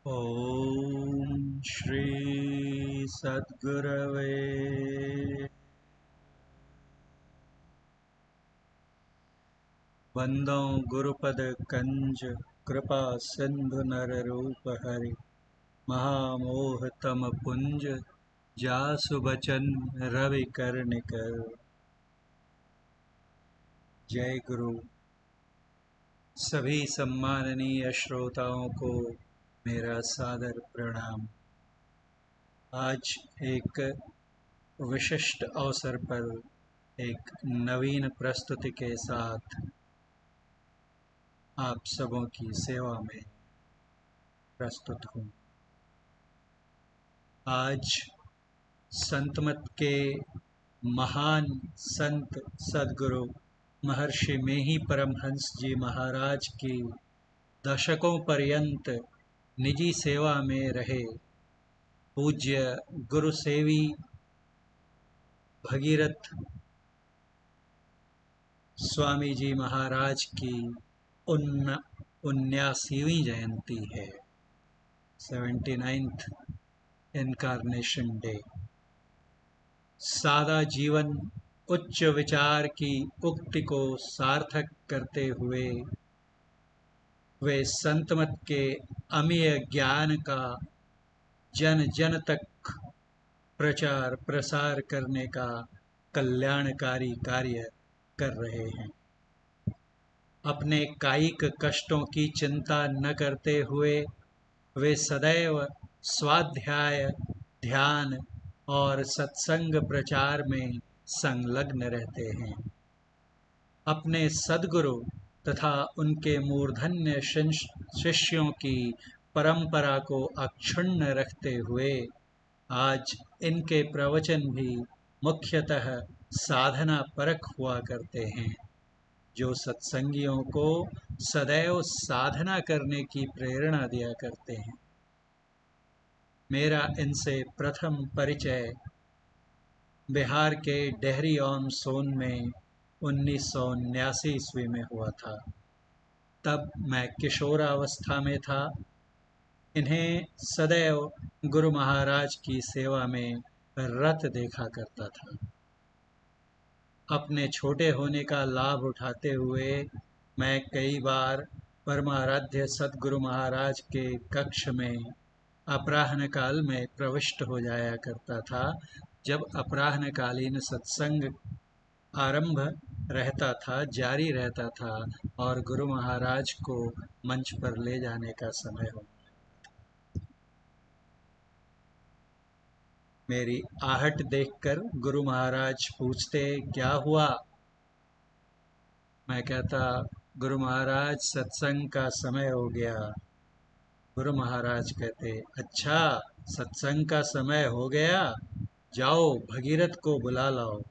ओम श्री सद्गुरवे वंदो गुरुपद कंज कृपा सिंधु नर रूप हरि महामोह तम पुंज जासु बचन रवि कर्णिकर। जय गुरु। सभी सम्माननीय श्रोताओं को मेरा सादर प्रणाम। आज एक विशिष्ट अवसर पर एक नवीन प्रस्तुति के साथ आप सबों की सेवा में प्रस्तुत हूँ। आज संतमत के महान संत सद्गुरु महर्षि मेही परमहंस जी महाराज की दशकों पर्यंत निजी सेवा में रहे पूज्य गुरुसेवी भगीरथ स्वामी जी महाराज की 79वीं जयंती है, 79th इनकारनेशन डे। सादा जीवन उच्च विचार की उक्ति को सार्थक करते हुए वे संतमत के अमीय ज्ञान का जन जन तक प्रचार प्रसार करने का कल्याणकारी कार्य कर रहे हैं। अपने कायिक कष्टों की चिंता न करते हुए वे सदैव स्वाध्याय, ध्यान और सत्संग प्रचार में संलग्न रहते हैं। अपने सद्गुरु तथा उनके मूर्धन्य शिष्यों की परंपरा को अक्षुण्ण रखते हुए आज इनके प्रवचन भी मुख्यतः साधना परख हुआ करते हैं, जो सत्संगियों को सदैव साधना करने की प्रेरणा दिया करते हैं। मेरा इनसे प्रथम परिचय बिहार के डेहरी ऑन सोन में 1979 ईस्वी में हुआ था। तब मैं किशोरावस्था में था। इन्हें सदैव गुरु महाराज की सेवा में रत देखा करता था। अपने छोटे होने का लाभ उठाते हुए मैं कई बार परमाराध्य सद्गुरु महाराज के कक्ष में अपराह्न काल में प्रविष्ट हो जाया करता था, जब अपराह्नकालीन सत्संग आरंभ रहता था, जारी रहता था और गुरु महाराज को मंच पर ले जाने का समय हो। मेरी आहट देखकर गुरु महाराज पूछते, क्या हुआ? मैं कहता, गुरु महाराज सत्संग का समय हो गया। गुरु महाराज कहते, अच्छा सत्संग का समय हो गया, जाओ भगीरथ को बुला लाओ।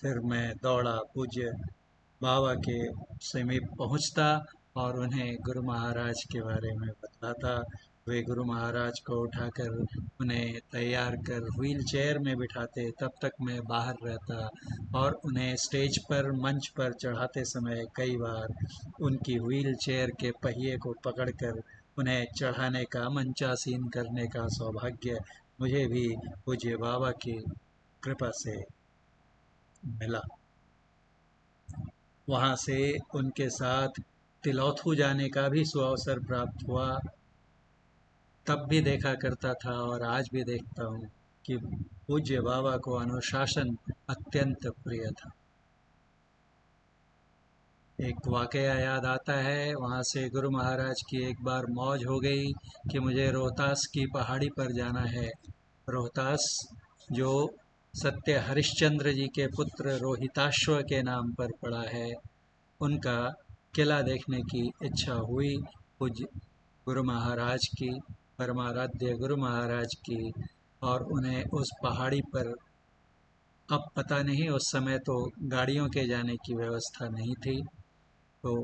फिर मैं दौड़ा पूज्य बाबा के समीप पहुंचता और उन्हें गुरु महाराज के बारे में बताता। वे गुरु महाराज को उठाकर उन्हें तैयार कर व्हील चेयर में बिठाते। तब तक मैं बाहर रहता और उन्हें स्टेज पर मंच पर चढ़ाते समय कई बार उनकी व्हील चेयर के पहिए को पकड़कर उन्हें चढ़ाने का, मंचासीन करने का सौभाग्य मुझे भी पूज्य बाबा की कृपा से मिला। वहाँ से उनके साथ तिलौथू जाने का भी सुअवसर प्राप्त हुआ। तब भी देखा करता था और आज भी देखता हूँ कि पूज्य बाबा को अनुशासन अत्यंत प्रिय था। एक वाकया याद आता है। वहाँ से गुरु महाराज की एक बार मौज हो गई कि मुझे रोहतास की पहाड़ी पर जाना है। रोहतास जो सत्य हरिश्चंद्र जी के पुत्र रोहिताश्व के नाम पर पड़ा है, उनका किला देखने की इच्छा हुई। पूज्य गुरु महाराज की, परमाराध्य गुरु महाराज की, और उन्हें उस पहाड़ी पर, अब पता नहीं, उस समय तो गाड़ियों के जाने की व्यवस्था नहीं थी, तो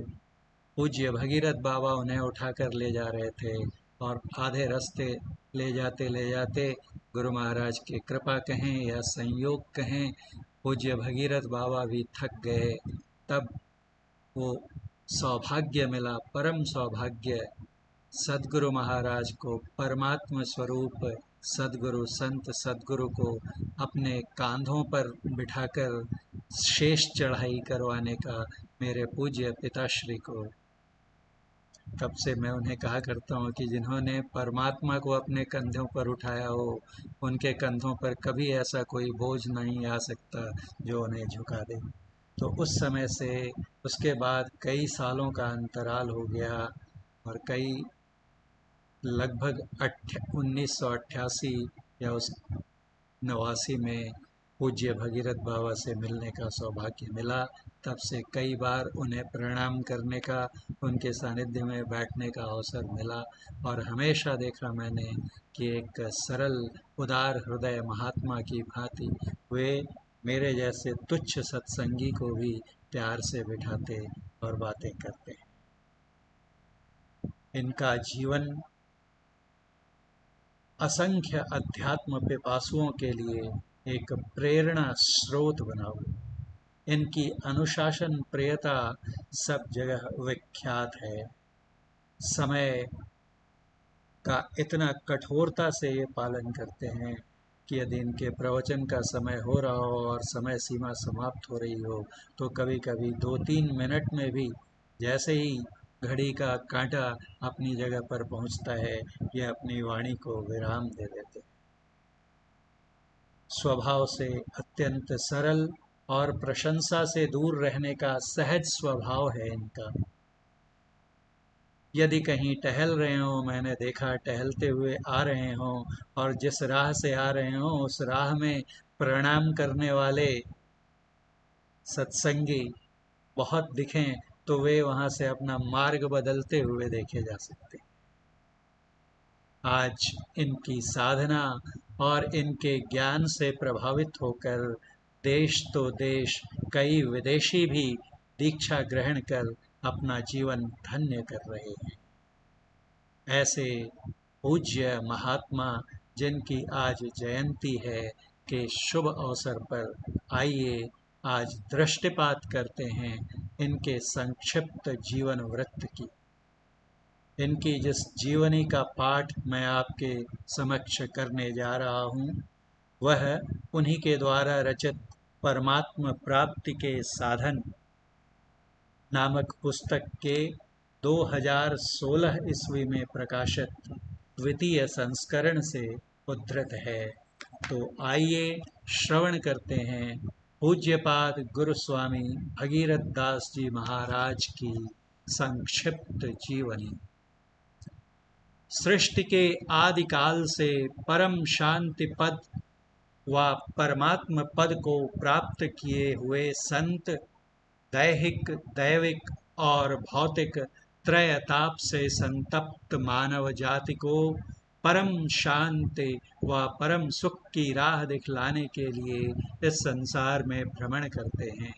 पूज्य भगीरथ बाबा उन्हें उठाकर ले जा रहे थे और आधे रास्ते ले जाते गुरु महाराज की कृपा कहें या संयोग कहें, पूज्य भगीरथ बाबा भी थक गए। तब वो सौभाग्य मिला, परम सौभाग्य, सद्गुरु महाराज को परमात्मा स्वरूप सद्गुरु संत सद्गुरु को अपने कांधों पर बिठाकर शेष चढ़ाई करवाने का मेरे पूज्य पिताश्री को, तब से मैं उन्हें कहा करता हूँ कि जिन्होंने परमात्मा को अपने कंधों पर उठाया हो, उनके कंधों पर कभी ऐसा कोई बोझ नहीं आ सकता जो उन्हें झुका दे। तो उस समय से उसके बाद कई सालों का अंतराल हो गया और कई लगभग 1988 या उस 89 में पूज्य भगीरथ बाबा से मिलने का सौभाग्य मिला। तब से कई बार उन्हें प्रणाम करने का, उनके सानिध्य में बैठने का अवसर मिला और हमेशा देखा मैंने कि एक सरल उदार हृदय महात्मा की भांति वे मेरे जैसे तुच्छ सत्संगी को भी प्यार से बिठाते और बातें करते। इनका जीवन असंख्य अध्यात्म पिपासुओं के लिए एक प्रेरणा स्रोत बना हुआ। इनकी अनुशासन प्रियता सब जगह विख्यात है। समय का इतना कठोरता से ये पालन करते हैं कि यदि इनके प्रवचन का समय हो रहा हो और समय सीमा समाप्त हो रही हो तो कभी कभी 2-3 मिनट में भी जैसे ही घड़ी का कांटा अपनी जगह पर पहुंचता है, ये अपनी वाणी को विराम दे देते। स्वभाव से अत्यंत सरल और प्रशंसा से दूर रहने का सहज स्वभाव है इनका। यदि कहीं टहल रहे हों, मैंने देखा टहलते हुए आ रहे हों और जिस राह से आ रहे हों उस राह में प्रणाम करने वाले सत्संगी बहुत दिखें तो वे वहाँ से अपना मार्ग बदलते हुए देखे जा सकते। आज इनकी साधना और इनके ज्ञान से प्रभावित होकर देश तो देश, कई विदेशी भी दीक्षा ग्रहण कर अपना जीवन धन्य कर रहे हैं। ऐसे पूज्य महात्मा जिनकी आज जयंती है के शुभ अवसर पर आइए आज दृष्टिपात करते हैं इनके संक्षिप्त जीवन वृत्त की। इनकी जिस जीवनी का पाठ मैं आपके समक्ष करने जा रहा हूँ वह उन्हीं के द्वारा रचित परमात्म प्राप्ति के साधन नामक पुस्तक के 2016 ईस्वी में प्रकाशित द्वितीय संस्करण से उद्धृत है। तो आइए श्रवण करते हैं पूज्यपाद गुरु स्वामी भगीरथ दास जी महाराज की संक्षिप्त जीवनी। सृष्टि के आदिकाल से परम शांति पद व परमात्म पद को प्राप्त किए हुए संत दैहिक, दैविक और भौतिक त्रयताप से संतप्त मानव जाति को परम शांति व परम सुख की राह दिखलाने के लिए इस संसार में भ्रमण करते हैं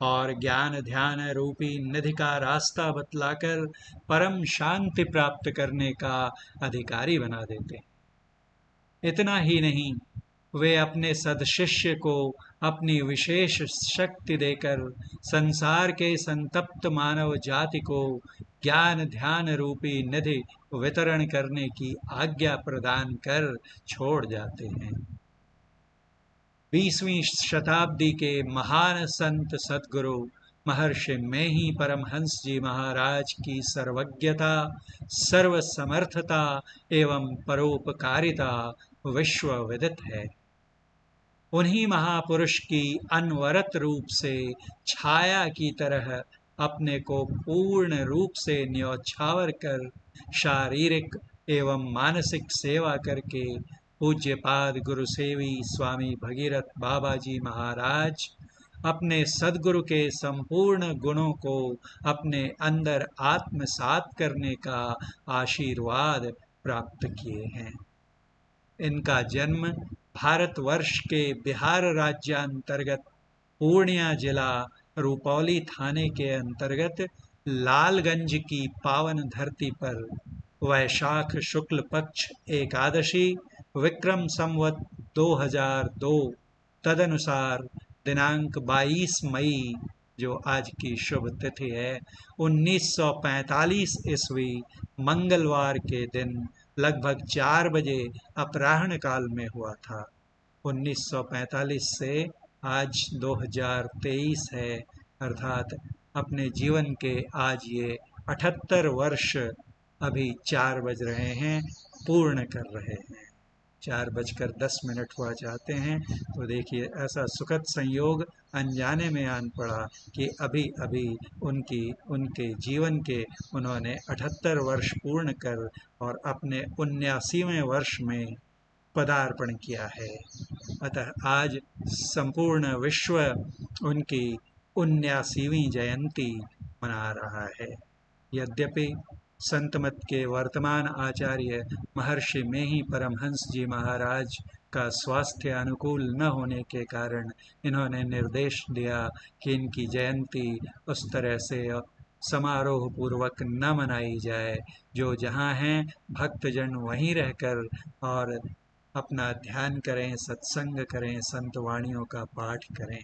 और ज्ञान ध्यान रूपी निधि का रास्ता बतलाकर परम शांति प्राप्त करने का अधिकारी बना देते हैं। इतना ही नहीं, वे अपने सदशिष्य को अपनी विशेष शक्ति देकर संसार के संतप्त मानव जाति को ज्ञान ध्यान रूपी निधि वितरण करने की आज्ञा प्रदान कर छोड़ जाते हैं। 20वीं शताब्दी के महान संत सद्गुरु महर्षि में ही परमहंस जी महाराज की सर्वज्ञता, सर्वसमर्थता एवं परोपकारिता विश्व विदित है। उन्हीं महापुरुष की अनवरत रूप से छाया की तरह अपने को पूर्ण रूप से न्यौछावर कर शारीरिक एवं मानसिक सेवा करके पूज्यपाद गुरुसेवी स्वामी भगीरथ बाबा जी महाराज अपने सद्गुरु के संपूर्ण गुणों को अपने अंदर आत्मसात करने का आशीर्वाद प्राप्त किए हैं। इनका जन्म भारतवर्ष के बिहार राज्य अंतर्गत पूर्णिया जिला रुपौली थाने के अंतर्गत लालगंज की पावन धरती पर वैशाख शुक्ल पक्ष एकादशी विक्रम संवत 2002 तदनुसार दिनांक 22 मई जो आज की शुभ तिथि है, 1945 ईस्वी मंगलवार के दिन लगभग 4 बजे अपराह्न काल में हुआ था। 1945 से आज 2023 है, अर्थात अपने जीवन के आज ये 78 वर्ष अभी 4 बज रहे हैं, पूर्ण कर रहे हैं। 4:10 हुआ चाहते हैं। तो देखिए, ऐसा सुखद संयोग अनजाने में आन पड़ा कि अभी अभी उनके जीवन के उन्होंने 78 वर्ष पूर्ण कर और अपने 79वें वर्ष में पदार्पण किया है। अतः आज संपूर्ण विश्व उनकी 79वीं जयंती मना रहा है। यद्यपि संत मत के वर्तमान आचार्य महर्षि मेही परमहंस जी महाराज का स्वास्थ्य अनुकूल न होने के कारण इन्होंने निर्देश दिया कि इनकी जयंती उस तरह से समारोह पूर्वक न मनाई जाए। जो जहाँ हैं भक्तजन वहीं रहकर और अपना ध्यान करें, सत्संग करें, संत वाणियों का पाठ करें,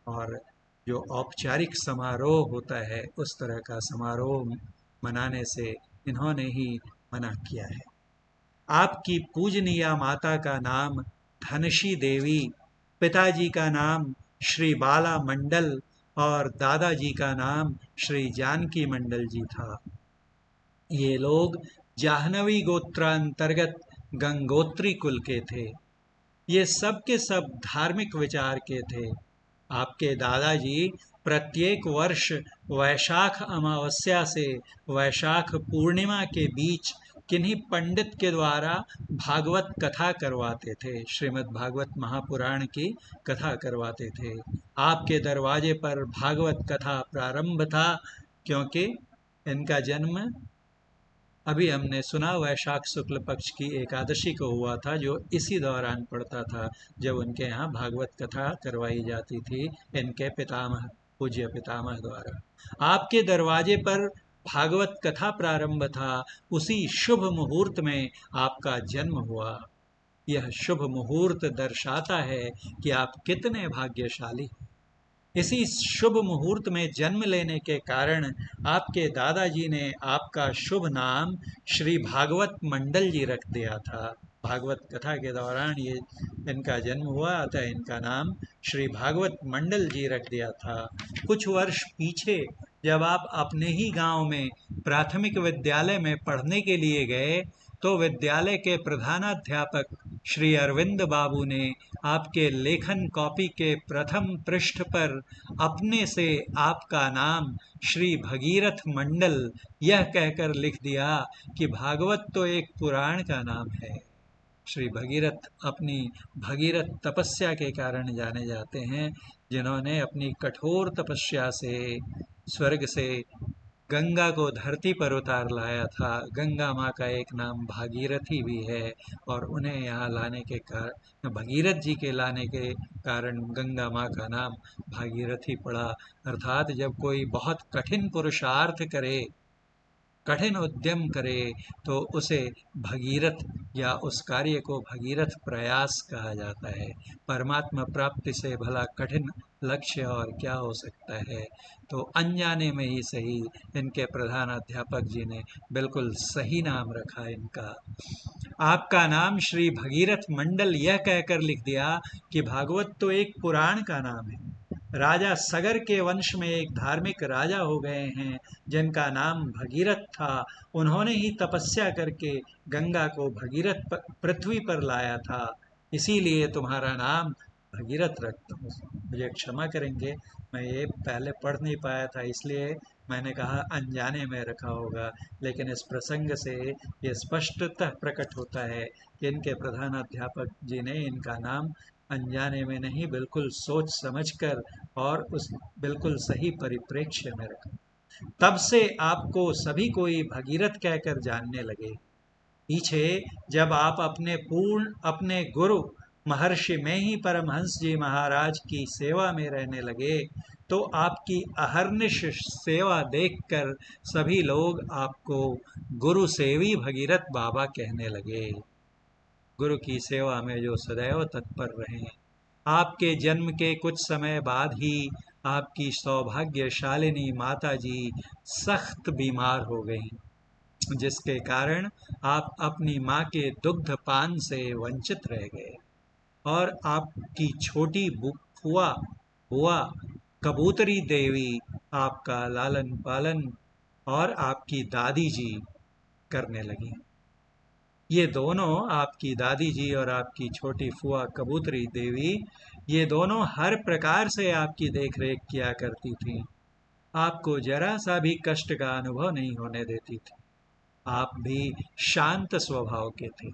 और जो औपचारिक समारोह होता है उस तरह का समारोह मनाने से इन्होंने ही मना किया है। आपकी पूजनीय माता का नाम धनशी देवी, पिताजी का नाम श्री बाला मंडल और दादाजी का नाम श्री जानकी मंडल जी था। ये लोग जाह्नवी गोत्रांतर्गत गंगोत्री कुल के थे। ये सब के सब धार्मिक विचार के थे। आपके दादाजी प्रत्येक वर्ष वैशाख अमावस्या से वैशाख पूर्णिमा के बीच किन्हीं पंडित के द्वारा भागवत कथा करवाते थे, श्रीमद् भागवत महापुराण की कथा करवाते थे। आपके दरवाजे पर भागवत कथा प्रारंभ था, क्योंकि इनका जन्म अभी हमने सुना वैशाख शुक्ल पक्ष की एकादशी को हुआ था, जो इसी दौरान पड़ता था जब उनके यहाँ भागवत कथा करवाई जाती थी इनके पितामह, पूज्य पितामह द्वारा। आपके दरवाजे पर भागवत कथा प्रारंभ था, उसी शुभ मुहूर्त में आपका जन्म हुआ। यह शुभ मुहूर्त दर्शाता है कि आप कितने भाग्यशाली। इसी शुभ मुहूर्त में जन्म लेने के कारण आपके दादाजी ने आपका शुभ नाम श्री भागवत मंडल जी रख दिया था। भागवत कथा के दौरान ये इनका जन्म हुआ, अतः इनका नाम श्री भागवत मंडल जी रख दिया था। कुछ वर्ष पीछे जब आप अपने ही गांव में प्राथमिक विद्यालय में पढ़ने के लिए गए, तो विद्यालय के प्रधानाध्यापक श्री अरविंद बाबू ने आपके लेखन कॉपी के प्रथम पृष्ठ पर अपने से आपका नाम श्री भगीरथ मंडल यह कहकर लिख दिया कि भागवत तो एक पुराण का नाम है। श्री भगीरथ अपनी भगीरथ तपस्या के कारण जाने जाते हैं, जिन्होंने अपनी कठोर तपस्या से स्वर्ग से गंगा को धरती पर उतार लाया था। गंगा माँ का एक नाम भागीरथी भी है, और उन्हें यहाँ लाने के कारण, भगीरथ जी के लाने के कारण गंगा माँ का नाम भागीरथी पड़ा। अर्थात जब कोई बहुत कठिन पुरुषार्थ करे, कठिन उद्यम करे, तो उसे भगीरथ या उस कार्य को भगीरथ प्रयास कहा जाता है। परमात्मा प्राप्ति से भला कठिन लक्ष्य और क्या हो सकता है। तो अनजाने में ही सही इनके प्रधान अध्यापक जी ने बिल्कुल सही नाम रखा इनका। आपका नाम श्री भगीरथ मंडल यह कहकर लिख दिया कि भागवत तो एक पुराण का नाम है। राजा सगर के वंश में एक धार्मिक राजा हो गए हैं जिनका नाम भगीरथ था। उन्होंने ही तपस्या करके गंगा को भगीरथ पृथ्वी पर लाया था, इसीलिए तुम्हारा नाम भगीरथ रखता हूँ। मुझे क्षमा करेंगे, मैं ये पहले पढ़ नहीं पाया था, इसलिए मैंने कहा अनजाने में रखा होगा, लेकिन इस प्रसंग से ये स्पष्टतः प्रकट होता है कि इनके प्रधानाध्यापक जी ने इनका नाम अनजाने में नहीं, बिल्कुल सोच समझकर और उस बिल्कुल सही परिप्रेक्ष्य में रखा। तब से आपको सभी कोई भगीरथ कहकर जानने लगे। पीछे जब आप अपने गुरु महर्षि मेही परमहंस जी महाराज की सेवा में रहने लगे, तो आपकी अहर्निश सेवा देखकर सभी लोग आपको गुरु सेवी भगीरथ बाबा कहने लगे। गुरु की सेवा में जो सदैव तत्पर रहे। आपके जन्म के कुछ समय बाद ही आपकी सौभाग्यशालिनी माता जी सख्त बीमार हो गईं, जिसके कारण आप अपनी माँ के दुग्ध पान से वंचित रह गए और आपकी छोटी फुआ बुआ कबूतरी देवी आपका लालन पालन और आपकी दादी जी करने लगी। ये दोनों, आपकी दादी जी और आपकी छोटी फुआ कबूतरी देवी, ये दोनों हर प्रकार से आपकी देखरेख किया करती थीं। आपको जरा सा भी कष्ट का अनुभव नहीं होने देती थी। आप भी शांत स्वभाव के थे।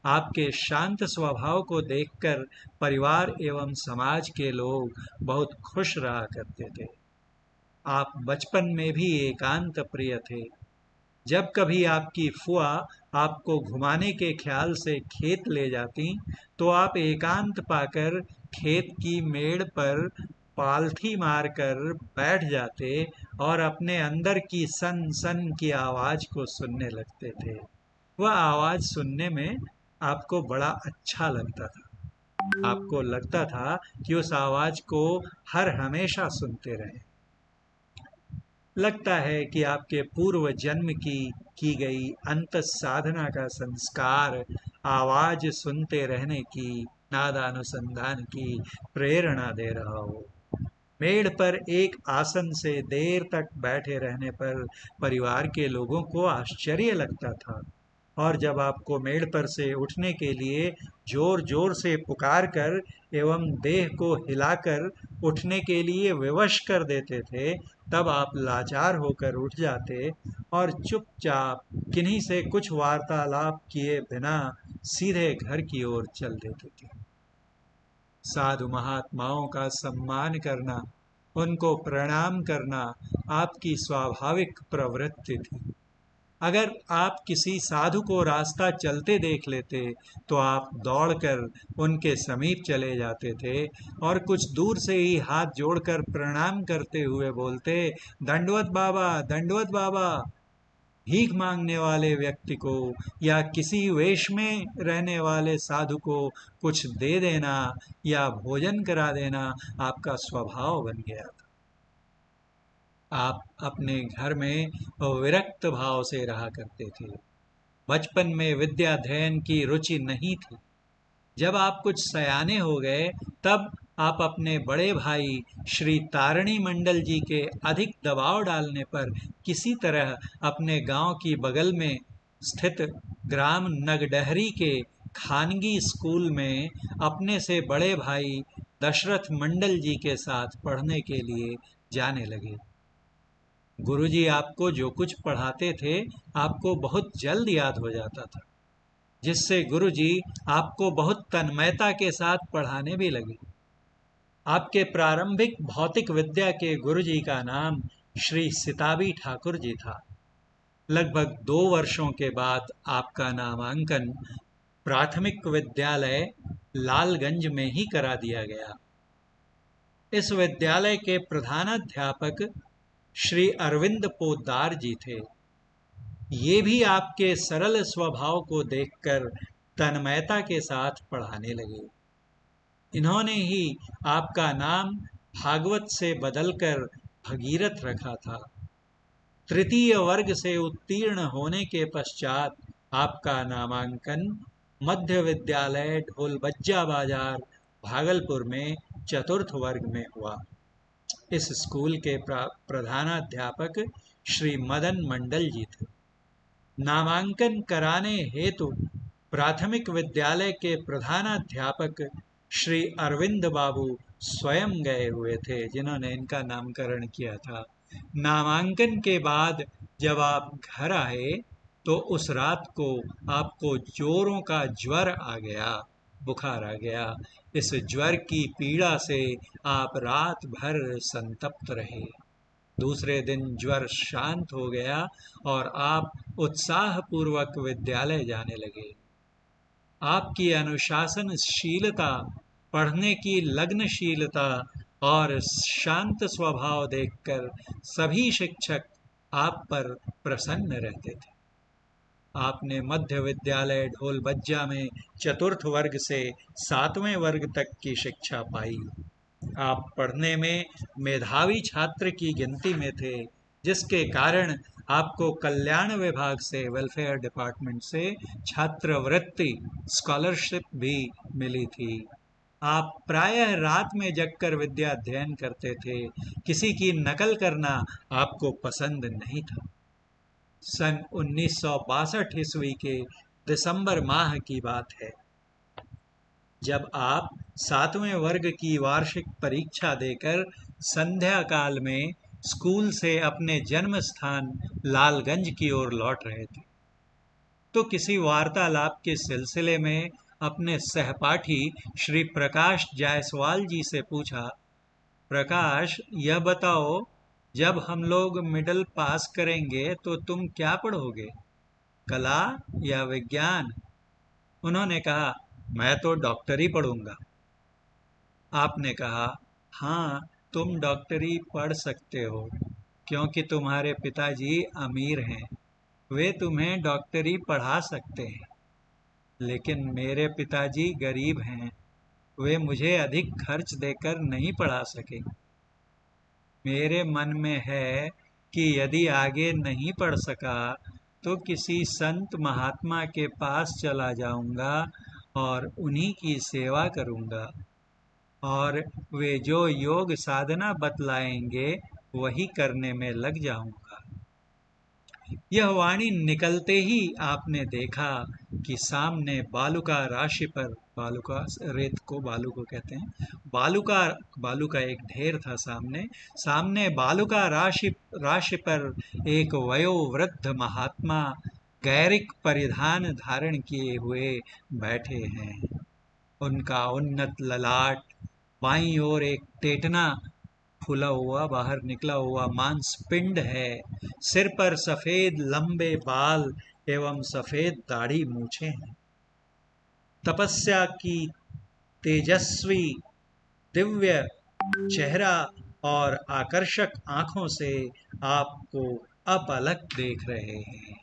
आपके शांत स्वभाव को देखकर परिवार एवं समाज के लोग बहुत खुश रहा करते थे। आप बचपन में भी एकांत प्रिय थे। जब कभी आपकी फुआ आपको घुमाने के ख्याल से खेत ले जाती, तो आप एकांत पाकर खेत की मेड़ पर पालथी मारकर बैठ जाते और अपने अंदर की सन सन की आवाज को सुनने लगते थे। वह आवाज सुनने में आपको बड़ा अच्छा लगता था। आपको लगता था कि उस आवाज को हर हमेशा सुनते रहें। लगता है कि आपके पूर्व जन्म की गई अंत साधना का संस्कार आवाज सुनते रहने की, नादानुसंधान की प्रेरणा दे रहा हो। मेड़ पर एक आसन से देर तक बैठे रहने पर परिवार के लोगों को आश्चर्य लगता था, और जब आपको मेड़ पर से उठने के लिए जोर जोर से पुकार कर एवं देह को हिलाकर उठने के लिए विवश कर देते थे, तब आप लाचार होकर उठ जाते और चुपचाप किन्हीं से कुछ वार्तालाप किए बिना सीधे घर की ओर चल देते थे। साधु महात्माओं का सम्मान करना, उनको प्रणाम करना आपकी स्वाभाविक प्रवृत्ति थी। अगर आप किसी साधु को रास्ता चलते देख लेते, तो आप दौड़कर उनके समीप चले जाते थे और कुछ दूर से ही हाथ जोड़कर प्रणाम करते हुए बोलते, दंडवत बाबा, दंडवत बाबा। भीख मांगने वाले व्यक्ति को या किसी वेश में रहने वाले साधु को कुछ दे देना या भोजन करा देना आपका स्वभाव बन गया था। आप अपने घर में विरक्त भाव से रहा करते थे। बचपन में विद्या अध्ययन की रुचि नहीं थी। जब आप कुछ सयाने हो गए, तब आप अपने बड़े भाई श्री तारिणी मंडल जी के अधिक दबाव डालने पर किसी तरह अपने गांव की बगल में स्थित ग्राम नगडहरी के खानगी स्कूल में अपने से बड़े भाई दशरथ मंडल जी के साथ पढ़ने के लिए जाने लगे। गुरुजी आपको जो कुछ पढ़ाते थे, आपको बहुत जल्द याद हो जाता था, जिससे गुरुजी आपको बहुत तन्मयता के साथ पढ़ाने भी लगे। आपके प्रारंभिक भौतिक विद्या के गुरुजी का नाम श्री सिताबी ठाकुर जी था। लगभग 2 वर्षों के बाद आपका नामांकन प्राथमिक विद्यालय लालगंज में ही करा दिया गया। इस विद्यालय के प्रधानाध्यापक श्री अरविंद पोद्दार जी थे। ये भी आपके सरल स्वभाव को देखकर तन्मयता के साथ पढ़ाने लगे। इन्होंने ही आपका नाम भागवत से बदलकर भगीरथ रखा था। तृतीय वर्ग से उत्तीर्ण होने के पश्चात आपका नामांकन मध्य विद्यालय ढोलबज्जा बाजार भागलपुर में चतुर्थ वर्ग में हुआ। इस स्कूल के प्रधानाध्यापक श्री मदन मंडल जी थे। नामांकन कराने हेतु प्राथमिक विद्यालय के प्रधानाध्यापक श्री अरविंद बाबू स्वयं गए हुए थे, जिन्होंने इनका नामकरण किया था। नामांकन के बाद जब आप घर आए, तो उस रात को आपको जोरों का ज्वर आ गया, बुखार आ गया। इस ज्वर की पीड़ा से आप रात भर संतप्त रहे। दूसरे दिन ज्वर शांत हो गया और आप उत्साहपूर्वक विद्यालय जाने लगे। आपकी अनुशासनशीलता, पढ़ने की लगनशीलता और शांत स्वभाव देखकर सभी शिक्षक आप पर प्रसन्न रहते थे। आपने मध्य विद्यालय ढोलबज्जा में चतुर्थ वर्ग से 7वें वर्ग तक की शिक्षा पाई। आप पढ़ने में मेधावी छात्र की गिनती में थे, जिसके कारण आपको कल्याण विभाग से, वेलफेयर डिपार्टमेंट से छात्रवृत्ति स्कॉलरशिप भी मिली थी। आप प्रायः रात में जगकर विद्या अध्ययन करते थे। किसी की नकल करना आपको पसंद नहीं था। सन 1962 ईस्वी के दिसंबर माह की बात है, जब आप 7वें वर्ग की वार्षिक परीक्षा देकर संध्या काल में स्कूल से अपने जन्म स्थान लालगंज की ओर लौट रहे थे, तो किसी वार्तालाप के सिलसिले में अपने सहपाठी श्री प्रकाश जायसवाल जी से पूछा, प्रकाश, यह बताओ, जब हम लोग मिडिल पास करेंगे तो तुम क्या पढ़ोगे, कला या विज्ञान? उन्होंने कहा, मैं तो डॉक्टरी पढ़ूंगा। आपने कहा, हाँ, तुम डॉक्टरी पढ़ सकते हो, क्योंकि तुम्हारे पिताजी अमीर हैं, वे तुम्हें डॉक्टरी पढ़ा सकते हैं। लेकिन मेरे पिताजी गरीब हैं, वे मुझे अधिक खर्च देकर नहीं पढ़ा सके। मेरे मन में है कि यदि आगे नहीं पढ़ सका तो किसी संत महात्मा के पास चला जाऊंगा और उन्हीं की सेवा करूंगा, और वे जो योग साधना बतलाएंगे वही करने में लग जाऊंगा। यह वाणी निकलते ही आपने देखा कि सामने बालुका राशि पर, बालुका रेत को बालू को कहते हैं, बालुका बालू का एक ढेर था सामने, सामने बालुका राशि राशि पर एक वयोवृद्ध महात्मा गैरिक परिधान धारण किए हुए बैठे हैं। उनका उन्नत ललाट, बाईं ओर एक टेटना फूला हुआ, बाहर निकला हुआ मांसपिंड है। सिर पर सफेद लंबे बाल एवं सफेद दाढ़ी मूछें हैं। तपस्या की तेजस्वी दिव्य चेहरा और आकर्षक आंखों से आपको अपलक देख रहे हैं,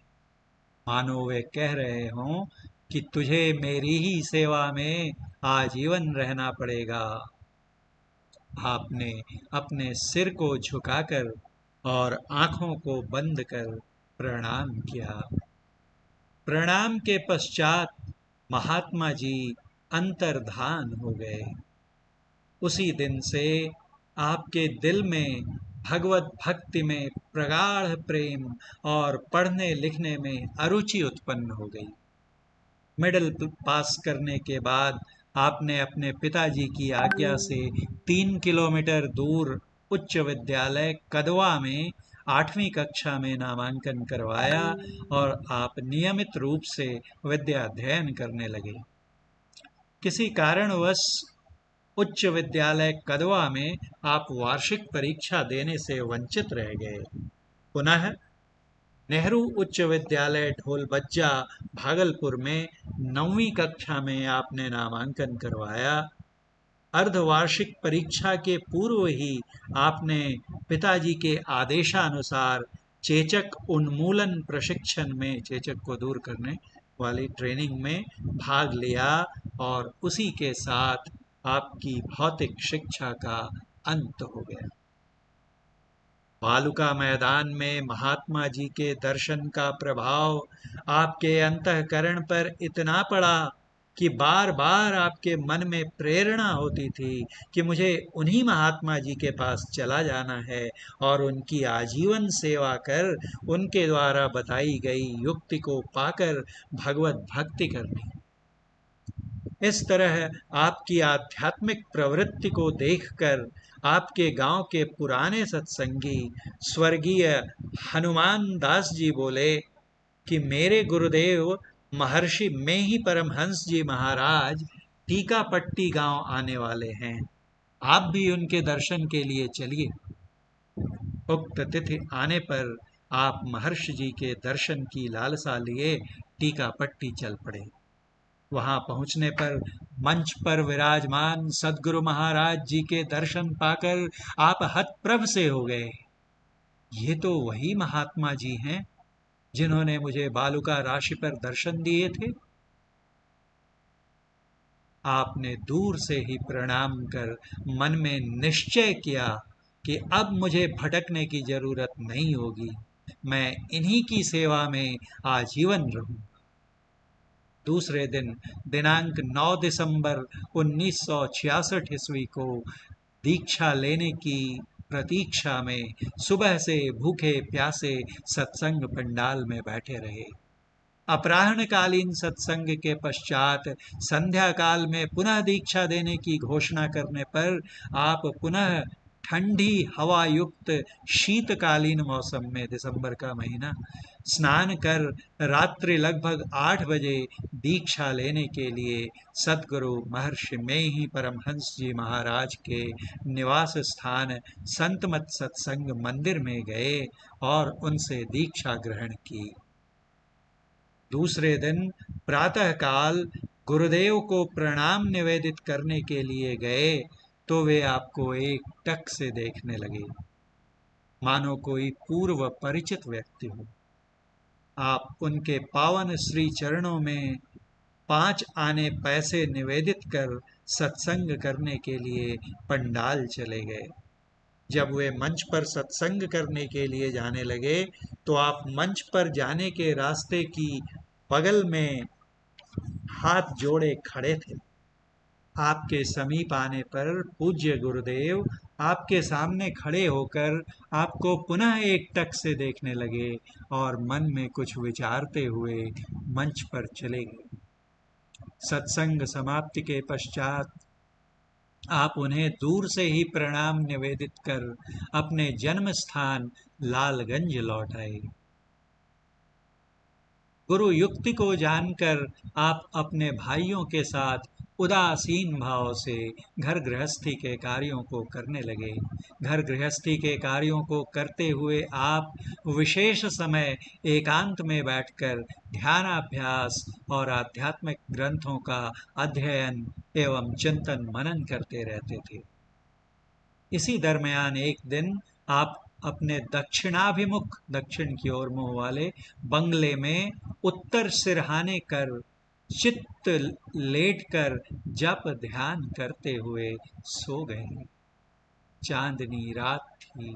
मानो वे कह रहे हों कि तुझे मेरी ही सेवा में आजीवन रहना पड़ेगा। आपने अपने सिर को झुकाकर और आंखों को बंद कर प्रणाम किया। प्रणाम के पश्चात महात्मा जी अंतर्धान हो गए। उसी दिन से आपके दिल में भगवत भक्ति में प्रगाढ़ प्रेम और पढ़ने लिखने में अरुचि उत्पन्न हो गई। मिडिल पास करने के बाद आपने अपने पिताजी की आज्ञा से 3 किलोमीटर दूर उच्च विद्यालय कदवा में 8वीं कक्षा में नामांकन करवाया और आप नियमित रूप से विद्या अध्ययन करने लगे। किसी कारणवश उच्च विद्यालय कदवा में आप वार्षिक परीक्षा देने से वंचित रह गए। पुनः नेहरू उच्च विद्यालय ढोलबज्जा भागलपुर में 9वीं कक्षा में आपने नामांकन करवाया। अर्धवार्षिक परीक्षा के पूर्व ही आपने पिताजी के आदेशानुसार चेचक उन्मूलन प्रशिक्षण में, चेचक को दूर करने वाली ट्रेनिंग में भाग लिया और उसी के साथ आपकी भौतिक शिक्षा का अंत हो गया। बालुका मैदान में महात्मा जी के दर्शन का प्रभाव आपके अंतःकरण पर इतना पड़ा कि बार बार आपके मन में प्रेरणा होती थी कि मुझे उन्हीं महात्मा जी के पास चला जाना है और उनकी आजीवन सेवा कर उनके द्वारा बताई गई युक्ति को पाकर भगवत भक्ति करनी। इस तरह आपकी आध्यात्मिक प्रवृत्ति को देखकर आपके गांव के पुराने सत्संगी स्वर्गीय हनुमान दास जी बोले कि मेरे गुरुदेव महर्षि में ही परमहंस जी महाराज टीकापट्टी गांव आने वाले हैं, आप भी उनके दर्शन के लिए चलिए। उक्त तिथि आने पर आप महर्षि जी के दर्शन की लालसा लिए टीकापट्टी चल पड़े। वहां पहुंचने पर मंच पर विराजमान सदगुरु महाराज जी के दर्शन पाकर आप हतप्रभ से हो गए। ये तो वही महात्मा जी हैं जिन्होंने मुझे बालुका राशि पर दर्शन दिए थे। आपने दूर से ही प्रणाम कर मन में निश्चय किया कि अब मुझे भटकने की जरूरत नहीं होगी, मैं इन्हीं की सेवा में आजीवन रहूं। दूसरे दिन दिनांक 9 दिसंबर 1966 ईस्वी को दीक्षा लेने की प्रतीक्षा में सुबह से भूखे प्यासे सत्संग पंडाल में बैठे रहे। अपराह्नकालीन सत्संग के पश्चात संध्या काल में पुनः दीक्षा देने की घोषणा करने पर आप पुनः ठंडी हवा युक्त शीतकालीन मौसम में, दिसंबर का महीना, स्नान कर रात्रि लगभग 8 बजे दीक्षा लेने के लिए सदगुरु महर्षि में ही परमहंस जी महाराज के निवास स्थान संतमत सत्संग मंदिर में गए और उनसे दीक्षा ग्रहण की। दूसरे दिन प्रातःकाल गुरुदेव को प्रणाम निवेदित करने के लिए गए तो वे आपको एक टक से देखने लगे, मानो कोई पूर्व परिचित व्यक्ति हो। आप उनके पावन श्री चरणों में 5 आने पैसे निवेदित कर सत्संग करने के लिए पंडाल चले गए। जब वे मंच पर सत्संग करने के लिए जाने लगे तो आप मंच पर जाने के रास्ते की बगल में हाथ जोड़े खड़े थे। आपके समीप आने पर पूज्य गुरुदेव आपके सामने खड़े होकर आपको पुनः एक टक से देखने लगे और मन में कुछ विचारते हुए मंच पर चले गए। सत्संग समाप्ति के पश्चात आप उन्हें दूर से ही प्रणाम निवेदित कर अपने जन्म स्थान लालगंज लौट आए। गुरु युक्ति को जानकर आप अपने भाइयों के साथ उदासीन भाव से घर गृहस्थी के कार्यों को करने लगे। घर गृहस्थी के कार्यों को करते हुए आप विशेष समय एकांत में बैठकर ध्यानाभ्यास और आध्यात्मिक ग्रंथों का अध्ययन एवं चिंतन मनन करते रहते थे। इसी दरमियान एक दिन आप अपने दक्षिणाभिमुख, दक्षिण की ओर मुंह वाले बंगले में उत्तर सिरहाने कर चित्त लेट कर जप ध्यान करते हुए सो गए। चांदनी रात थी।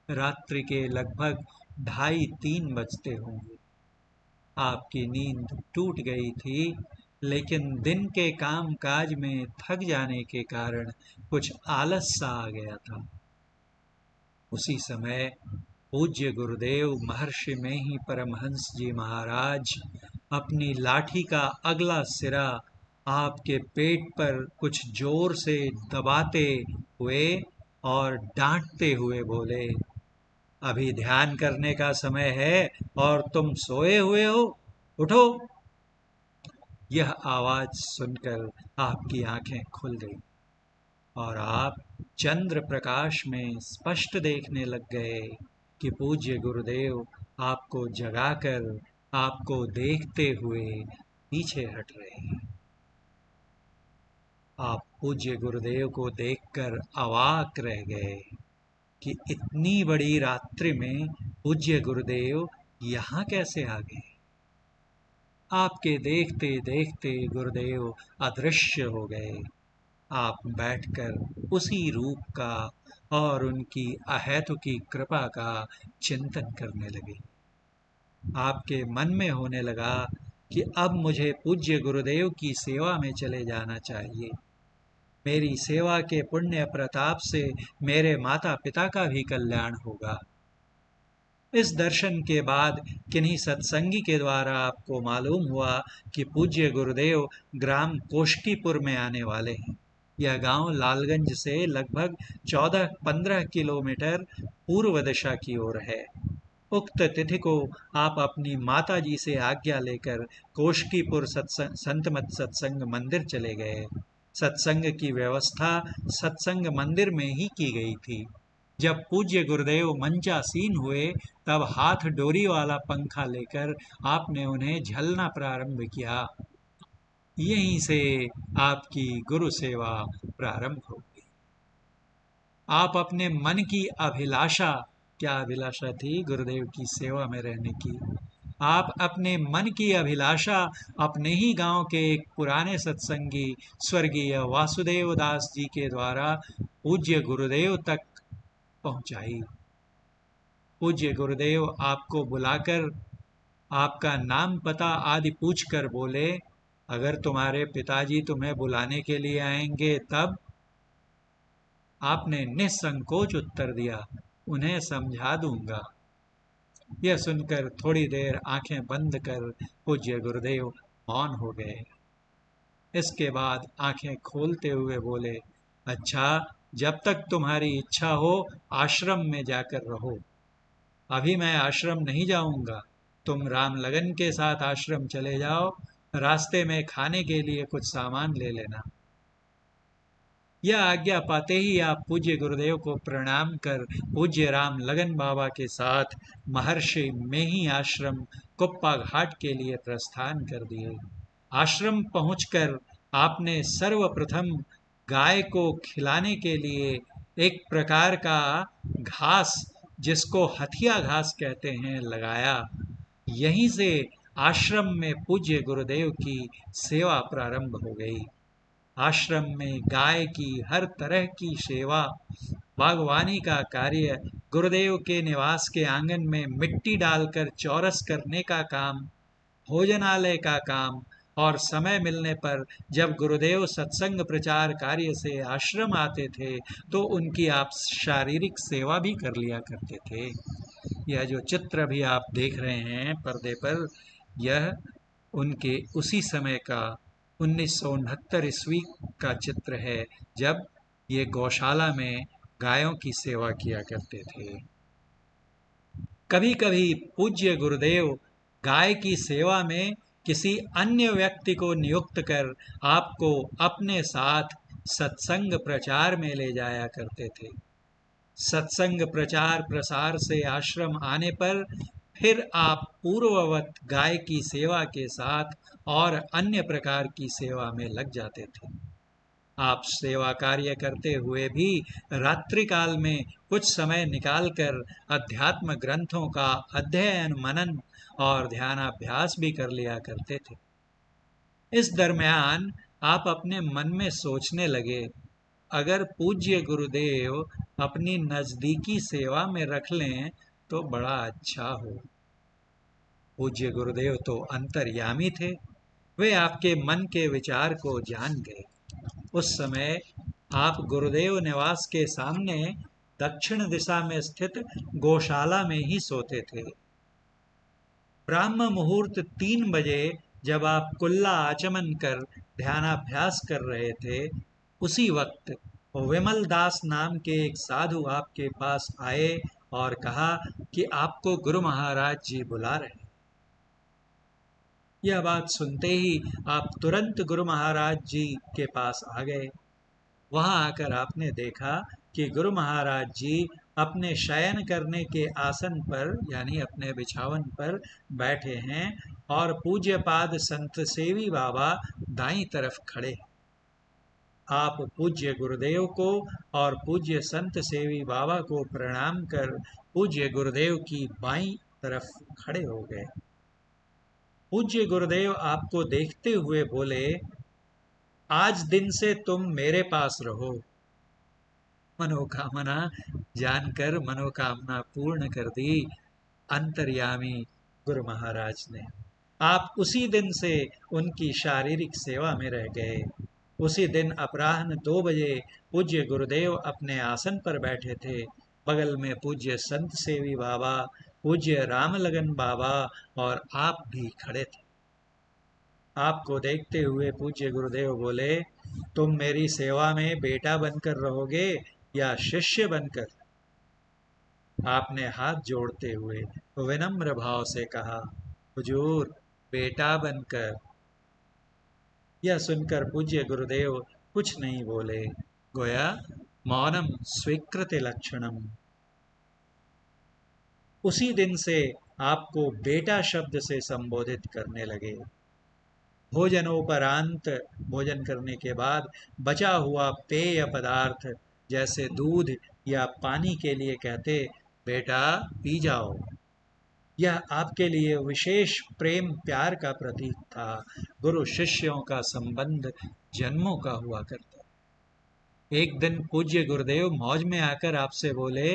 रात्रि के लगभग 2:30-3 बजते होंगे। आपकी नींद टूट गई थी, लेकिन दिन के काम काज में थक जाने के कारण कुछ आलस सा आ गया था। उसी समय पूज्य गुरुदेव महर्षि में ही परमहंस जी महाराज अपनी लाठी का अगला सिरा आपके पेट पर कुछ जोर से दबाते हुए और डांटते हुए बोले, अभी ध्यान करने का समय है और तुम सोए हुए हो, उठो। यह आवाज सुनकर आपकी आंखें खुल गई और आप चंद्र प्रकाश में स्पष्ट देखने लग गए कि पूज्य गुरुदेव आपको जगाकर आपको देखते हुए पीछे हट रहे हैं। आप पूज्य गुरुदेव को देखकर अवाक रह गए कि इतनी बड़ी रात्रि में पूज्य गुरुदेव यहाँ कैसे आ गए। आपके देखते देखते गुरुदेव अदृश्य हो गए। आप बैठकर उसी रूप का और उनकी अहेतुकी कृपा का चिंतन करने लगे। आपके मन में होने लगा कि अब मुझे पूज्य गुरुदेव की सेवा में चले जाना चाहिए। मेरी सेवा के पुण्य प्रताप से मेरे माता पिता का भी कल्याण होगा। इस दर्शन के बाद किन्हीं सत्संगी के द्वारा आपको मालूम हुआ कि पूज्य गुरुदेव ग्राम कोष्कीपुर में आने वाले हैं। यह गांव लालगंज से लगभग 14-15 किलोमीटर पूर्व दिशा की ओर है। उक्त तिथि को आप अपनी माता जी से आज्ञा लेकर कोष्कीपुर संतमत सत्संग मंदिर चले गए। सत्संग की व्यवस्था सत्संग मंदिर में ही की गई थी। जब पूज्य गुरुदेव मंचासीन हुए तब हाथ डोरी वाला पंखा लेकर आपने उन्हें झलना प्रारंभ किया। यहीं से आपकी गुरु सेवा प्रारंभ हो गई। आप अपने मन की अभिलाषा, क्या अभिलाषा थी? गुरुदेव की सेवा में रहने की। आप अपने मन की अभिलाषा अपने ही गांव के एक पुराने सत्संगी स्वर्गीय वासुदेव दास जी के द्वारा पूज्य गुरुदेव तक पहुंचाई। पूज्य गुरुदेव आपको बुलाकर आपका नाम पता आदि पूछकर बोले, अगर तुम्हारे पिताजी तुम्हें बुलाने के लिए आएंगे तब? आपने निसंकोच उत्तर दिया, उन्हें समझा दूंगा। यह सुनकर थोड़ी देर आंखें बंद कर पूज्य गुरुदेव मौन हो गए। इसके बाद आंखें खोलते हुए बोले, अच्छा, जब तक तुम्हारी इच्छा हो आश्रम में जाकर रहो। अभी मैं आश्रम नहीं जाऊंगा। तुम रामलगन के साथ आश्रम चले जाओ। रास्ते में खाने के लिए कुछ सामान ले लेना। यह आज्ञा पाते ही आप पूज्य गुरुदेव को प्रणाम कर पूज्य राम लगन बाबा के साथ महर्षि में ही आश्रम कुप्पा घाट के लिए प्रस्थान कर दिए। आश्रम पहुंचकर आपने सर्वप्रथम गाय को खिलाने के लिए एक प्रकार का घास, जिसको हथिया घास कहते हैं, लगाया। यहीं से आश्रम में पूज्य गुरुदेव की सेवा प्रारंभ हो गई। आश्रम में गाय की हर तरह की सेवा, बागवानी का कार्य, गुरुदेव के निवास के आंगन में मिट्टी डालकर चौरस करने का काम, भोजनालय का काम, और समय मिलने पर जब गुरुदेव सत्संग प्रचार कार्य से आश्रम आते थे तो उनकी आप शारीरिक सेवा भी कर लिया करते थे। यह जो चित्र भी आप देख रहे हैं पर्दे पर, यह उनके उसी समय का 1969 ईस्वी का चित्र है, जब ये गौशाला में गायों की सेवा किया करते थे। कभी कभी पूज्य गुरुदेव गाय की सेवा में किसी अन्य व्यक्ति को नियुक्त कर आपको अपने साथ सत्संग प्रचार में ले जाया करते थे। सत्संग प्रचार प्रसार से आश्रम आने पर फिर आप पूर्ववत गाय की सेवा के साथ और अन्य प्रकार की सेवा में लग जाते थे। आप सेवा कार्य करते हुए भी रात्रि काल में कुछ समय निकालकर अध्यात्म ग्रंथों का अध्ययन, मनन और ध्यानाभ्यास भी कर लिया करते थे। इस दरमियान आप अपने मन में सोचने लगे, अगर पूज्य गुरुदेव अपनी नज़दीकी सेवा में रख लें तो बड़ा अच्छा हो। पूज्य गुरुदेव तो अंतर्यामी थे, वे आपके मन के विचार को जान गए। उस समय आप गुरुदेव निवास के सामने दक्षिण दिशा में स्थित गौशाला में ही सोते थे। ब्राह्म मुहूर्त 3 बजे जब आप कुल्ला आचमन कर ध्यानाभ्यास कर रहे थे, उसी वक्त विमल दास नाम के एक साधु आपके पास आए और कहा कि आपको गुरु महाराज जी बुला रहे। यह बात सुनते ही आप तुरंत गुरु महाराज जी के पास आ गए। वहां आकर आपने देखा कि गुरु महाराज जी अपने शयन करने के आसन पर, यानी अपने बिछावन पर बैठे हैं और पूज्यपाद संत सेवी बाबा दाईं तरफ खड़े हैं। आप पूज्य गुरुदेव को और पूज्य संत सेवी बाबा को प्रणाम कर पूज्य गुरुदेव की बाईं तरफ खड़े हो गए। पूज्य गुरुदेव आपको देखते हुए बोले, आज दिन से तुम मेरे पास रहो। मनोकामना जानकर मनोकामना पूर्ण कर दी अंतर्यामी गुरु महाराज ने। आप उसी दिन से उनकी शारीरिक सेवा में रह गए। उसी दिन अपराह्न 2 बजे पूज्य गुरुदेव अपने आसन पर बैठे थे। बगल में पूज्य संत सेवी बाबा, पूज्य रामलगन बाबा और आप भी खड़े थे। आपको देखते हुए पूज्य गुरुदेव बोले, तुम मेरी सेवा में बेटा बनकर रहोगे या शिष्य बनकर? आपने हाथ जोड़ते हुए विनम्र भाव से कहा, हुजूर, बेटा बनकर। यह सुनकर पूज्य गुरुदेव कुछ नहीं बोले, गोया मौनम स्वीकृति लक्षणम। उसी दिन से आपको बेटा शब्द से संबोधित करने लगे। भोजनोपरांत, भोजन करने के बाद बचा हुआ पेय पदार्थ जैसे दूध या पानी के लिए कहते, बेटा पी जाओ। यह आपके लिए विशेष प्रेम प्यार का प्रतीक था। गुरु शिष्यों का संबंध जन्मों का हुआ करता। एक दिन पूज्य गुरुदेव मौज में आकर आपसे बोले,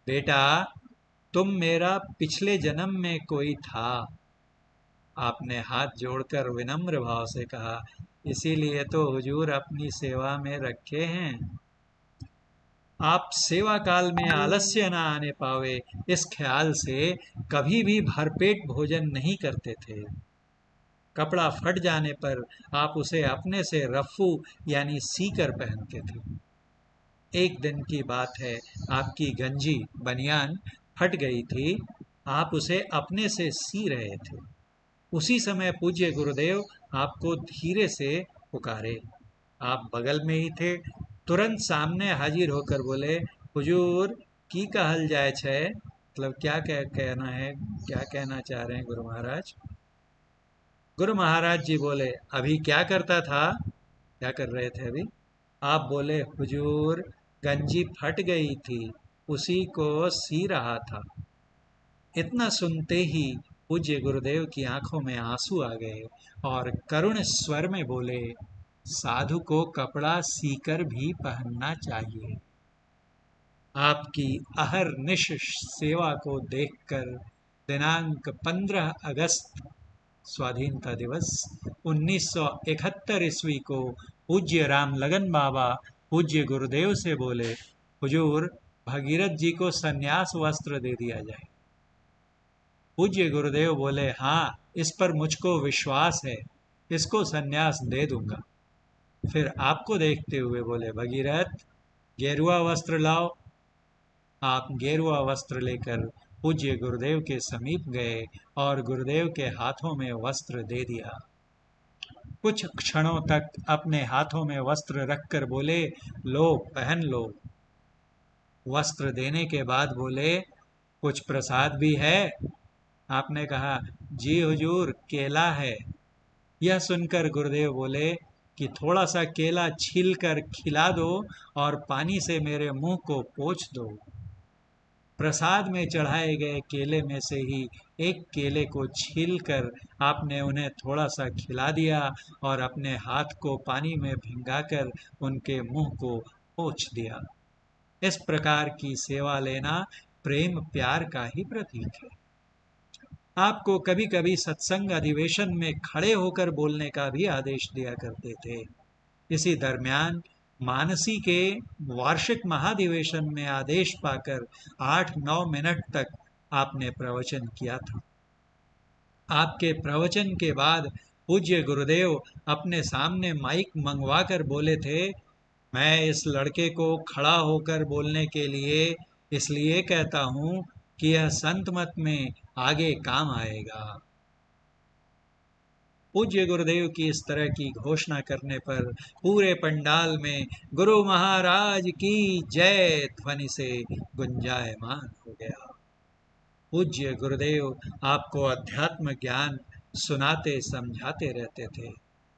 बेटा तुम मेरा पिछले जन्म में कोई था। आपने हाथ जोड़कर विनम्र भाव से कहा, इसीलिए तो हुजूर अपनी सेवा में रखे हैं। आप सेवा काल में आलस्य न आने पावे, इस ख्याल से कभी भी भरपेट भोजन नहीं करते थे। कपड़ा फट जाने पर आप उसे अपने से रफ्फू यानी सीकर पहनते थे। एक दिन की बात है, आपकी गंजी बनियान फट गई थी। आप उसे अपने से सी रहे थे। उसी समय पूज्य गुरुदेव आपको धीरे से पुकारे। आप बगल में ही थे। तुरंत सामने हाजिर होकर बोले, हुजूर की कहल जाए छे। मतलब क्या कहना है, क्या कहना चाह रहे हैं गुरु महाराज। गुरु महाराज जी बोले, अभी क्या करता था, क्या कर रहे थे अभी। आप बोले, हुजूर गंजी फट गई थी, उसी को सी रहा था। इतना सुनते ही पूज्य गुरुदेव की आंखों में आंसू आ गए और करुण स्वर में बोले, साधु को कपड़ा सीकर भी पहनना चाहिए। आपकी अहरनिश सेवा को देखकर दिनांक 15 अगस्त स्वाधीनता दिवस 1971 ईस्वी को पूज्य राम लगन बाबा पूज्य गुरुदेव से बोले, हुजूर भगीरथ जी को सन्यास वस्त्र दे दिया जाए। पूज्य गुरुदेव बोले, हाँ इस पर मुझको विश्वास है, इसको सन्यास दे दूंगा। फिर आपको देखते हुए बोले, भगीरथ गेरुआ वस्त्र लाओ। आप गेरुआ वस्त्र लेकर पूज्य गुरुदेव के समीप गए और गुरुदेव के हाथों में वस्त्र दे दिया। कुछ क्षणों तक अपने हाथों में वस्त्र रखकर बोले, लो पहन लो। वस्त्र देने के बाद बोले, कुछ प्रसाद भी है। आपने कहा, जी हुजूर केला है। यह सुनकर गुरुदेव बोले कि थोड़ा सा केला छील कर खिला दो और पानी से मेरे मुंह को पोंछ दो। प्रसाद में चढ़ाए गए केले में से ही एक केले को छीलकर आपने उन्हें थोड़ा सा खिला दिया और अपने हाथ को पानी में भिंगाकर उनके मुंह को पोंछ दिया। इस प्रकार की सेवा लेना प्रेम प्यार का ही प्रतीक है। आपको कभी कभी सत्संग अधिवेशन में खड़े होकर बोलने का भी आदेश दिया करते थे। इसी दरमियान मानसी के वार्षिक महाधिवेशन में आदेश पाकर 8-9 मिनट तक आपने प्रवचन किया था। आपके प्रवचन के बाद पूज्य गुरुदेव अपने सामने माइक मंगवा कर बोले थे, मैं इस लड़के को खड़ा होकर बोलने के लिए इसलिए कहता हूँ कि यह संत मत में आगे काम आएगा। पूज्य गुरुदेव की इस तरह की घोषणा करने पर पूरे पंडाल में गुरु महाराज की जय ध्वनि से गुंजायमान हो गया। पूज्य गुरुदेव आपको अध्यात्म ज्ञान सुनाते समझाते रहते थे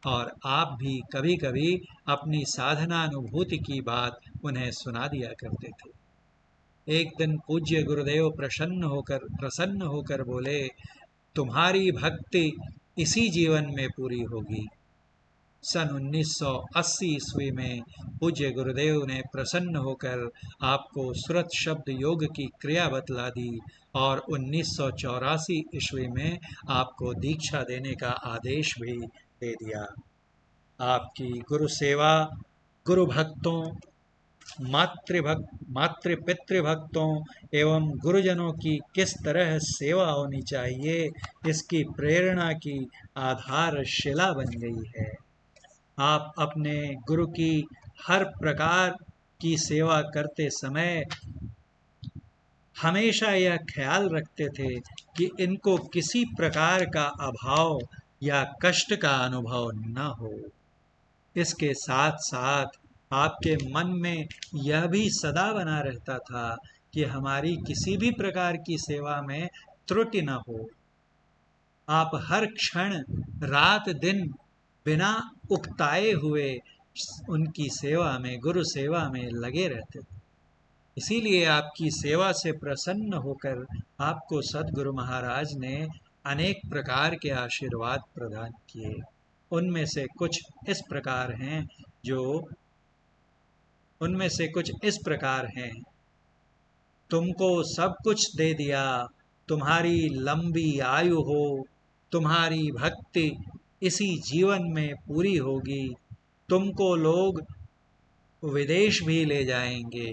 और आप भी कभी कभी अपनी साधना अनुभूति की बात उन्हें सुना दिया करते थे। एक दिन पूज्य गुरुदेव प्रसन्न होकर बोले, तुम्हारी भक्ति इसी जीवन में पूरी होगी। सन 1980 ईस्वी में पूज्य गुरुदेव ने प्रसन्न होकर आपको सुरत शब्द योग की क्रिया बतला दी और 1984 ईस्वी में आपको दीक्षा देने का आदेश भी दे दिया। आपकी गुरु सेवा गुरु भक्तों, मातृ पितृभक्तों एवं गुरुजनों की किस तरह सेवा होनी चाहिए, इसकी प्रेरणा की आधारशिला बन गई है। आप अपने गुरु की हर प्रकार की सेवा करते समय हमेशा यह ख्याल रखते थे कि इनको किसी प्रकार का अभाव या कष्ट का अनुभव न हो। इसके साथ साथ आपके मन में यह भी सदा बना रहता था कि हमारी किसी भी प्रकार की सेवा में त्रुटि न हो। आप हर क्षण रात दिन बिना उकताए हुए उनकी सेवा में, गुरु सेवा में लगे रहते थे। इसीलिए आपकी सेवा से प्रसन्न होकर आपको सद्गुरु महाराज ने अनेक प्रकार के आशीर्वाद प्रदान किए। उनमें से कुछ इस प्रकार हैं जो उनमें से कुछ इस प्रकार हैं। तुमको सब कुछ दे दिया, तुम्हारी लंबी आयु हो, तुम्हारी भक्ति इसी जीवन में पूरी होगी, तुमको लोग विदेश भी ले जाएंगे।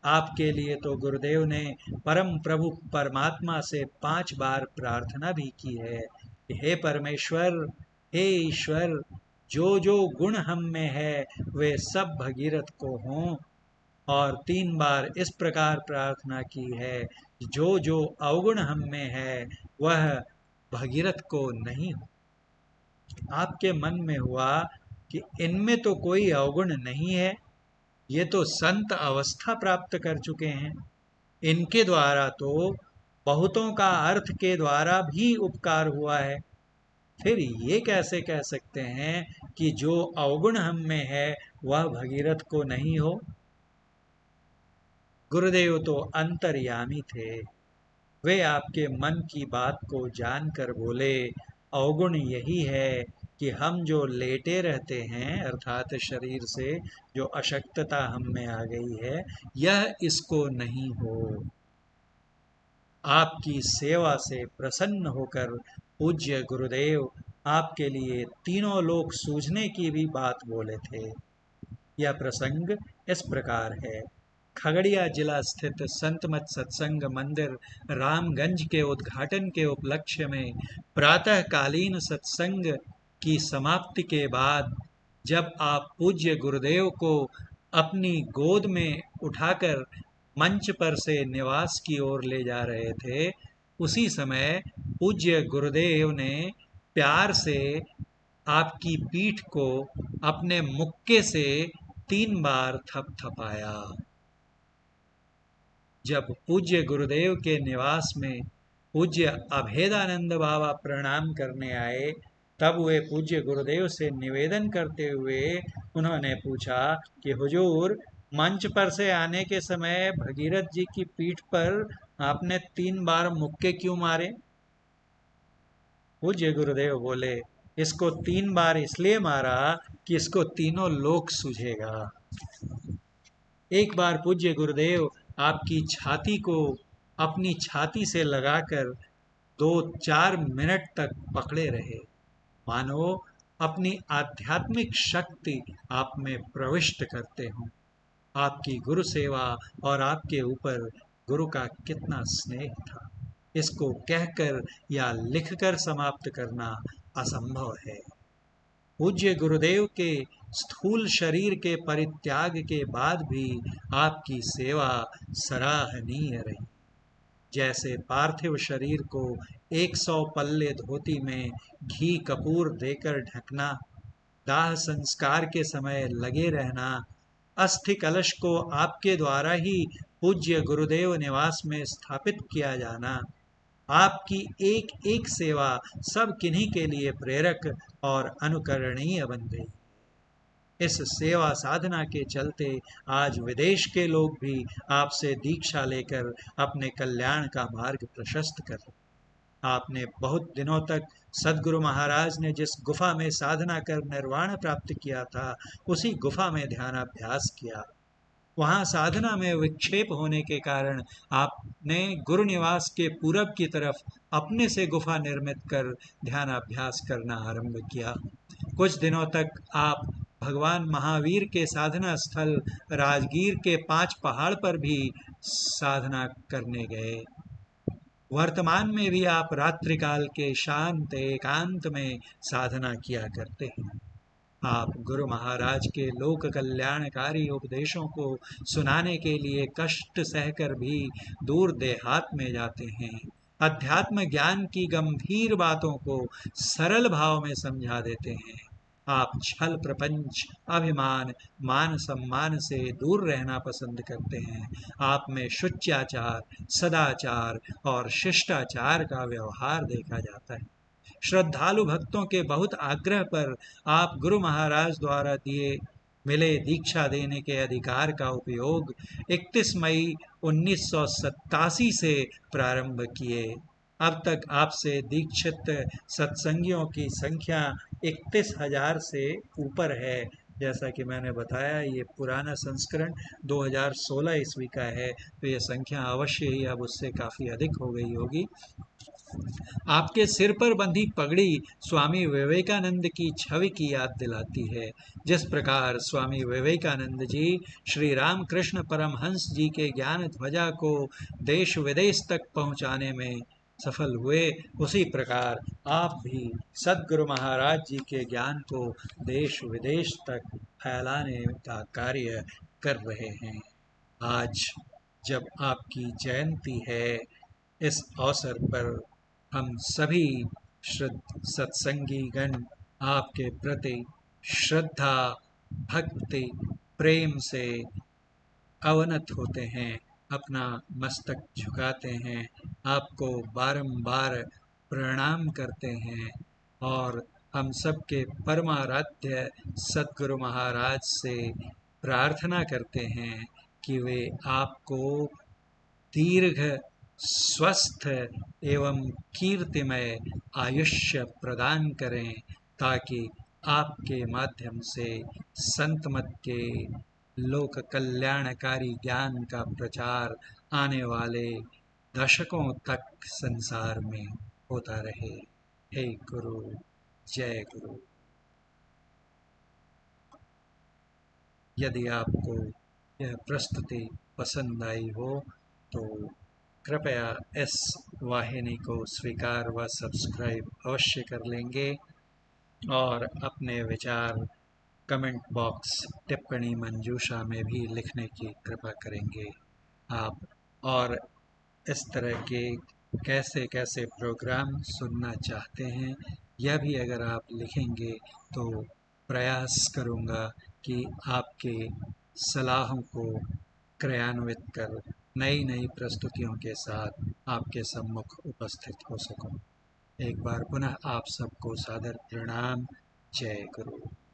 आपके लिए तो गुरुदेव ने परम प्रभु परमात्मा से 5 बार प्रार्थना भी की है, हे परमेश्वर, हे ईश्वर, जो जो गुण हम में है वे सब भगीरथ को हों। और 3 बार इस प्रकार प्रार्थना की है, जो जो अवगुण हम में है वह भगीरथ को नहीं हो। आपके मन में हुआ कि इनमें तो कोई अवगुण नहीं है, ये तो संत अवस्था प्राप्त कर चुके हैं, इनके द्वारा तो बहुतों का अर्थ के द्वारा भी उपकार हुआ है, फिर ये कैसे कह सकते हैं कि जो अवगुण हम में है वह भगीरथ को नहीं हो। गुरुदेव तो अंतर्यामी थे, वे आपके मन की बात को जानकर बोले, अवगुण यही है कि हम जो लेटे रहते हैं, अर्थात शरीर से जो अशक्तता हम में आ गई है, यह इसको नहीं हो। आपकी सेवा से प्रसन्न होकर पूज्य गुरुदेव आपके लिए तीनों लोक सूझने की भी बात बोले थे। यह प्रसंग इस प्रकार है। खगड़िया जिला स्थित संतमत सत्संग मंदिर रामगंज के उद्घाटन के उपलक्ष्य में प्रातःकालीन सत्संग की समाप्ति के बाद जब आप पूज्य गुरुदेव को अपनी गोद में उठाकर मंच पर से निवास की ओर ले जा रहे थे, उसी समय पूज्य गुरुदेव ने प्यार से आपकी पीठ को अपने मुक्के से 3 बार थपथपाया। जब पूज्य गुरुदेव के निवास में पूज्य अभेदानंद बाबा प्रणाम करने आए, तब वे पूज्य गुरुदेव से निवेदन करते हुए उन्होंने पूछा कि हुजूर, मंच पर से आने के समय भगीरथ जी की पीठ पर आपने 3 बार मुक्के क्यों मारे? पूज्य गुरुदेव बोले, इसको 3 बार इसलिए मारा कि इसको तीनों लोक सूझेगा। एक बार पूज्य गुरुदेव आपकी छाती को अपनी छाती से लगाकर 2-4 मिनट तक पकड़े रहे, मानो अपनी आध्यात्मिक शक्ति आप में प्रविष्ट करते हों। आपकी गुरु सेवा और आपके ऊपर गुरु का कितना स्नेह था, इसको कहकर या लिखकर समाप्त करना असंभव है। पूज्य गुरुदेव के स्थूल शरीर के परित्याग के बाद भी आपकी सेवा सराहनीय रही। जैसे पार्थिव शरीर को 100 पल्ले धोती में घी कपूर देकर ढकना, दाह संस्कार के समय लगे रहना, अस्थि कलश को आपके द्वारा ही पूज्य गुरुदेव निवास में स्थापित किया जाना, आपकी एक एक सेवा सब किन्हीं के लिए प्रेरक और अनुकरणीय बन गई। इस सेवा साधना के चलते आज विदेश के लोग भी आपसे दीक्षा लेकर अपने कल्याण का मार्ग प्रशस्त कर रहे। आपने बहुत दिनों तक सद्गुरु महाराज ने जिस गुफा में साधना कर निर्वाण प्राप्त किया था, उसी गुफा में ध्यानाभ्यास किया। वहाँ साधना में विक्षेप होने के कारण आपने गुरु निवास के पूरब की तरफ अपने से गुफा निर्मित कर ध्यानाभ्यास करना आरंभ किया। कुछ दिनों तक आप भगवान महावीर के साधना स्थल राजगीर के 5 पहाड़ पर भी साधना करने गए। वर्तमान में भी आप रात्रिकाल के शांत एकांत में साधना किया करते हैं। आप गुरु महाराज के लोक कल्याणकारी उपदेशों को सुनाने के लिए कष्ट सहकर भी दूर देहात में जाते हैं। अध्यात्म ज्ञान की गंभीर बातों को सरल भाव में समझा देते हैं। आप छल प्रपंच, अभिमान, मान सम्मान से दूर रहना पसंद करते हैं। आप में शुच्याचार, सदाचार और शिष्टाचार का व्यवहार देखा जाता है। श्रद्धालु भक्तों के बहुत आग्रह पर आप गुरु महाराज द्वारा दिए मिले दीक्षा देने के अधिकार का उपयोग 31 मई 1987 से प्रारंभ किए। अब तक आपसे दीक्षित सत्संगियों की संख्या 31,000 से ऊपर है। जैसा कि मैंने बताया, ये पुराना संस्करण 2016 ईस्वी का है, तो ये संख्या अवश्य ही अब उससे काफ़ी अधिक हो गई होगी। आपके सिर पर बंधी पगड़ी स्वामी विवेकानंद की छवि की याद दिलाती है। जिस प्रकार स्वामी विवेकानंद जी श्री रामकृष्ण परमहंस जी के ज्ञान ध्वजा को देश विदेश तक पहुंचाने में सफल हुए, उसी प्रकार आप भी सद्गुरु महाराज जी के ज्ञान को देश विदेश तक फैलाने का कार्य कर रहे हैं। आज जब आपकी जयंती है, इस अवसर पर हम सभी सत्संगी गण आपके प्रति श्रद्धा, भक्ति, प्रेम से अवनत होते हैं, अपना मस्तक झुकाते हैं, आपको बारंबार प्रणाम करते हैं और हम सबके परमाराध्य सद्गुरु महाराज से प्रार्थना करते हैं कि वे आपको दीर्घ, स्वस्थ एवं कीर्तिमय आयुष्य प्रदान करें, ताकि आपके माध्यम से संत मत के लोक कल्याणकारी ज्ञान का प्रचार आने वाले दशकों तक संसार में होता रहे। हे गुरु, जय गुरु। यदि आपको यह प्रस्तुति पसंद आई हो तो कृपया इस वाहिनी को स्वीकार व सब्सक्राइब अवश्य कर लेंगे और अपने विचार कमेंट बॉक्स टिप्पणी मंजूषा में भी लिखने की कृपा करेंगे आप। और इस तरह के कैसे कैसे प्रोग्राम सुनना चाहते हैं, यह भी अगर आप लिखेंगे तो प्रयास करूँगा कि आपके सलाहों को क्रियान्वित कर नई नई प्रस्तुतियों के साथ आपके सम्मुख उपस्थित हो सकूं। एक बार पुनः आप सबको सादर प्रणाम। जय गुरु।